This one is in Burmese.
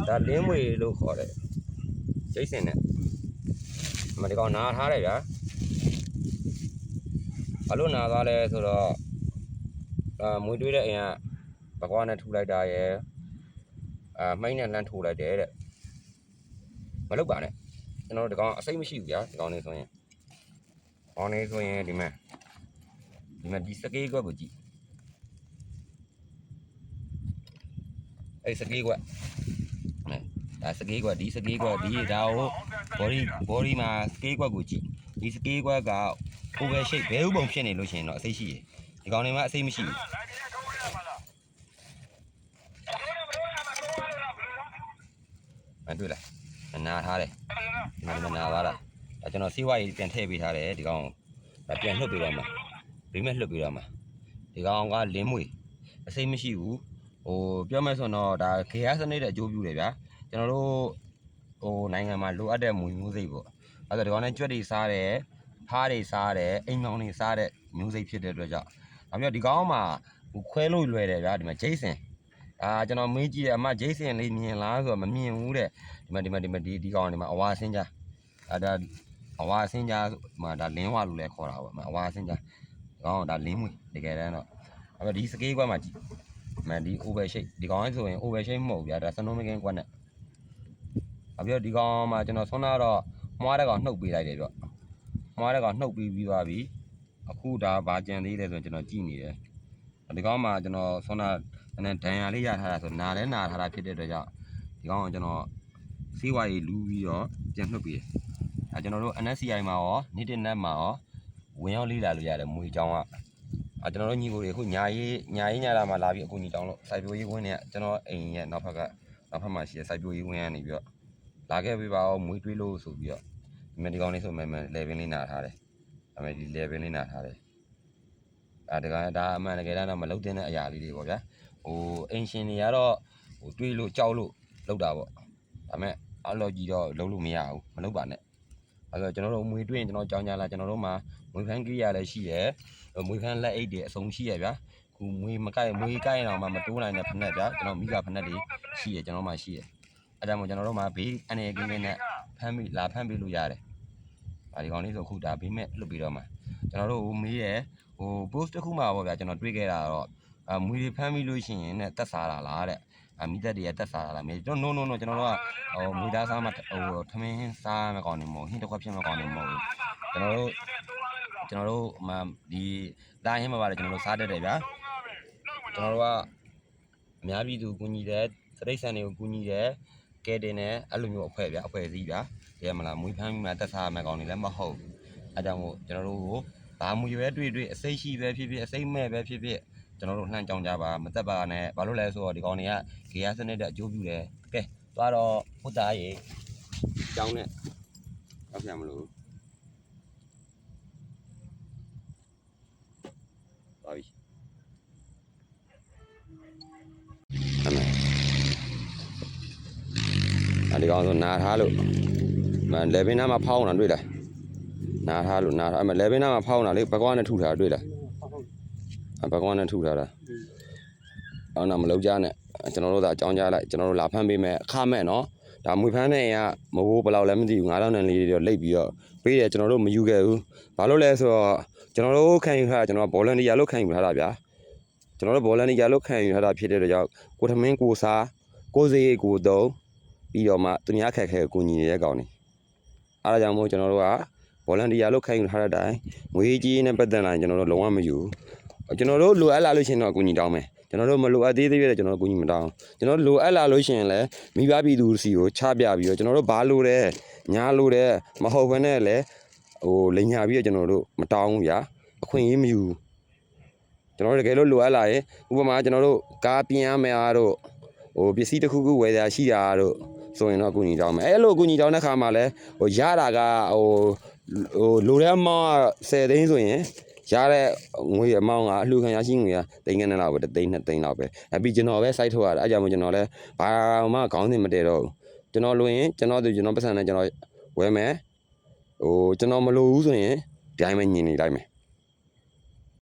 ဒါလင်းမွေလို့ခေါ်တယ်ကျိတ်စင်နဲ့မဒီကောင်နာထားတယ်ဗျာဘာလို့နာသွားလဲဆိုတော့မွေတွေးတဲ့အိမ်ကဘကွားနဲ့ထူလိုက်တာရယ်မှိုင်းနဲ့လမ်းထိုးလိုက်တယ်တဲ့မလုပ်ပါနဲ့ကျွန်တော်ဒီကောင်အစိမ့်မရှိဘူးဗျာဒီကောင်လေးဆိုရင်ဒီမှာဒီစကေးကွက်ကိုကြည့်အဲ့စကေးကွက်ဒါစကေးကွက်ဒီစကေးကွက်ဒီဒါကိုဘော်ဒီမှာစကေးကွက်ကိုကြည့်ဒီစကေးကွက်က over shape ဘဲဥပုံဖြစ်နေလို့ရှိရင်တော့အစိမ့်ရှိတယ်ဒီကောင်လေးမှာအစိမ့်မရှိဘူးတွေ့လားနာထားတယ်ဒီမှာနာသွားတာဒါကျွန်တော်စေးဝါးကြီးပြန်ထည့်ပေးထားတယ်ဒီကောင်ပြန်လှုပ်ပေးတော့မှာဘေးမဲ့လှုပ်ပေးတော့မှာဒီကောင်ကလင်းမွေအစိမ့်မရှိဘူးပြောမယ်ဆိုတော့ဒါခေတ်စနစ်တဲ့အကျိုးပြုတယ်ဗျာကျွန်တော်တို့နိုင်ငံမှာလိုအပ်တဲ့မွေမျိုးစိတ်ပေါ့အဲ့ဒါဒီကောင်နဲ့ကြွက်တွေစားတယ်ဖားတွေစားတယ်အိမ်မောင်တွေစားတဲ့မျိုးစိတ်ဖြစ်တဲ့အတွက်ကြောင့်နောက်ပြီးဒီကောင်မှာခွဲလို့လွယ်တယ်ဗျာဒီမှာဂျိတ်စင်ကျွန်တော်မေးကြည့်တယ်အမဂျိတ်စင်လေးမြင်လားဆိုတော့မမြင်ဘူးတဲ့ဒီမှာဒီကောင်ဒီမှာအဝါစင်းကြားဒါအဝါစင်းကြားမှာဒါလင်းဝလို့လည်းခေါ်တာပေါ့အဝါစင်းကြားဒီကောင်ဒါလင်းမွေတကယ်တမ်းတော့အဲ့ဒီစကေးကွက်မှာကြည့်ဒီ over shape ဒီကောင်ဆိုရင် over shape မဟုတ်ဗျာဒါစနိုးမကင်းကွက်နဲ့အပြည့်ဒီကောင်မှာကျွန်တော်ဆွမ်းတော့မွားတဲ့ကောင်နှုတ်ပေးလိုက်တယ်ဗျမွားတဲ့ကောင်နှုတ်ပြီးသွားပြီအခုဒါဗာကြံသေးတယ်ဆိုရင်ကျွန်တော်ကြည့်နေတယ်ဒီကောင်မှာကျွန်တော်ဆွမ်းနဲ့ဒဏ်ရာလေးရထားတာဆိုနာလဲနာထားတာဖြစ်တဲ့အတွက်ကြောင့်ဒီကောင်ကကျွန်တော်စေးဝါးကြီးလူးပြီးတော့ပြန်နှုတ်ပေးတယ်ကျွန်တော်တို့ NSCI မှာရောနေ့net မှာရောဝင်ရောက်လေးလာလို့ရတယ်မွေချောင်းကကျွန်တော်တို့ညီကိုတွေအခုညာရေးလာမှာလာပြီးအခုညီတောင်းလို့စိုက်ပျိုးရေးဝင်းနဲ့ကျွန်တော်အိမ်ရဲ့နောက်ဖက်မှာရှိတဲ့စိုက်ပျိုးရေးဝင်းကနေပြီးတော့လာခဲ့ပေးပါဦးမွေးတွေးလို့ဆိုပြီးတော့ဒီကောင်လေးဆိုမှlevel လေးနာထားတယ်ဒါပေမဲ့ဒီ level လေးနာထားတယ်ဒါအမှန်တကယ်တော့မလုတ်တဲ့အရာလေးတွေပေါ့ဗျာအင်ရှင်တွေကတော့တွေးလို့ကြောက်လို့လုတ်တာပေါ့ဒါပေမဲ့အဲ့လိုကြီးတော့လုတ်လို့မရဘူးမလုတ်ပါနဲ့အဲ့တော့ကျွန်တော်တို့မွေးတွေးရင်ကျွန်တော်ကြောင်းကြလာကျွန်တော်တို့မှာမွေးဖန်းကိရလည်းရှိရယ်မွေးဖန်းလက်အိတ်တွေအစုံရှိရဗျာခုမွေးကိုက်ရင်တော့မှမတိုးနိုင်တဲ့ဖက်နဲ့ဗျာကျွန်တော်မိကဖက်နဲ့တွေရှိရကျွန်တော်မှရှိရအဲ့ဒါမှကျွန်တော်တို့မှာဘေးအနေကင်းကင်းနဲ့ဖမ်းပြီးလို့ရတယ်ဒီကောင်လေးဆိုခုဒါဘေးမဲ့လွတ်ပြီးတော့မှကျွန်တော်တို့မေးရ post တစ်ခုမှပေါ့ဗျာကျွန်တော်တွေ့ခဲ့တာတော့မွေတွေဖမ်းပြီးလို့ရှိရင်နဲ့တက်စားတာလားတဲ့မိသက်တွေကတက်စားတာလားမေးကျွန်တော် no ကျွန်တော်တို့ကမွေသားစားမှထမင်းစားမကောင်းနေမဟုတ်ဟင်းတစ်ခွက်ဖြစ်မကောင်းနေမဟုတ်ဘူးကျွန်တော်တို့မှဒီလာဟင်းမှာပါတယ်ကျွန်တော်တို့စားတတ်တယ်ဗျာကျွန်တော်တို့ကအများပြည်သူကူညီတဲ့စရိတ်ဆန်တွေကိုကူညီတဲ့ကဲတင်နဲ့အဲ့လိုမျိုးအဖွဲ့ဗျာအဖွဲ့အစည်းဗျာတကယ်မလားမွေဖမ်းပြီးမှတက်စားမကောင်းနေလည်းမဟုတ်ဘူးအဲ့ကြောင့်မို့ကျွန်တော်တို့ကိုဘာမွေပဲတွေ့အစိမ့်ရှိပဲဖြစ်ဖြစ်အစိမ့်မဲ့ပဲဖြစ်ဖြစ်ကျွန်တော်တို့လှမ်းကြောင်းကြပါမသက်ပါနဲ့ဘာလို့လဲဆိုတော့ဒီကောင်တွေကဂေယစနစ်တဲ့အကျိုးပြုတယ်ကဲသွားတော့ဘုဒ္ဓရေကြောင်းနဲ့တော့ပြန်မလို့သွားပြီဒီကောင်ဆိုနာထားလို့လေဘင်းနားမှာဖောင်းတာတွေ့လားနာထားလို့အဲ့မှာလေဘင်းနားမှာဖောင်းတာလေဘကွားနဲ့ထုထားတွေ့လားဘကွားနဲ့ထုထားတာအော်တော့မလုံးကြနဲ့ကျွန်တော်တို့သာအကြောင်းကြားလိုက်ကျွန်တော်တို့လာဖမ်းပေးမယ်အခမဲ့နော်ဒါမွေဖမ်းတဲ့အိမ်ကမဟုတ်ဘယ်လောက်လဲမသိဘူး9000နဲ့လေးတော့လိပ်ပြီးတော့ပေးတယ်ကျွန်တော်တို့မယူခဲ့ဘူးဘာလို့လဲဆိုတော့ကျွန်တော်တို့ခံယူထားတာကျွန်တော်ဗော်လန်တီယာလို့ခံယူထားတာဗျာကျွန်တော်တို့ဗော်လန်တီယာလို့ခံယူထားတာဖြစ်တဲ့အတွက်ကြောင့်ကိုထမင်းကိုစားကိုစေးကိုတုံးပြီးတော့မှသူများခက်ခဲကိုညီနေတဲ့ကောင်နေအားကြောင့်မို့ကျွန်တော်တို့ကဗော်လန်တီယာလို့ခံယူထားတဲ့အတိုင်းငွေကြီးနဲ့ပတ်သက်လာရင်ကျွန်တော်တို့လုံးဝမယူကျွန်တော်တို့လိုအပ်လာလို့ရှင်တော့ကိုညီတောင်းမယ်ကျွန်တော်တို့မလိုအပ်သေးတဲ့ကျွန်တော်တို့ကိုညီမတောင်းကျွန်တော်တို့လိုအပ်လာလို့ရှင်လည်းမိဘပြည်သူစီကိုချပြပြီးတော့ကျွန်တော်တို့ဘာလို့လဲညာလို့လဲမဟုတ်ဘဲနဲ့လည်းလိန်ညာပြီးတော့ကျွန်တော်တို့မတောင်းဘူးဗျာအခွင့်အရေးမယူကျွန်တော်တို့တကယ်လို့လိုအပ်လာရင်ဥပမာကျွန်တော်တို့ကားပြင်ရမယ်အားတို့ပစ္စည်းတစ်ခုခုဝယ်ရရှိတာတို့ဆိုရင်တော့ကိုညီတောင်းမယ်အဲ့လိုကိုညီတောင်းတဲ့ခါမှာလည်းရတာကလိုတဲ့အမောင်းက10သိန်းဆိုရင်ရတဲ့ငွေအမောင်းကအလှူခံရရှိငွေကသိန်းကနဲ့လောက်ပဲ3သိန်း2သိန်းလောက်ပဲပြီးကျွန်တော်ပဲစိုက်ထုတ်ရတာအဲ့ကြောင့်မို့ကျွန်တော်လည်းဘာမှခေါင်းစဉ်မတည့်တော့ဘူးကျွန်တော်လိုရင်ကျွန်တော်ပတ်စံနဲ့ကျွန်တော်ဝယ်မယ်ကျွန်တော်မလိုဘူးဆိုရင်ဒီတိုင်းပဲညင်နေလိုက်မယ်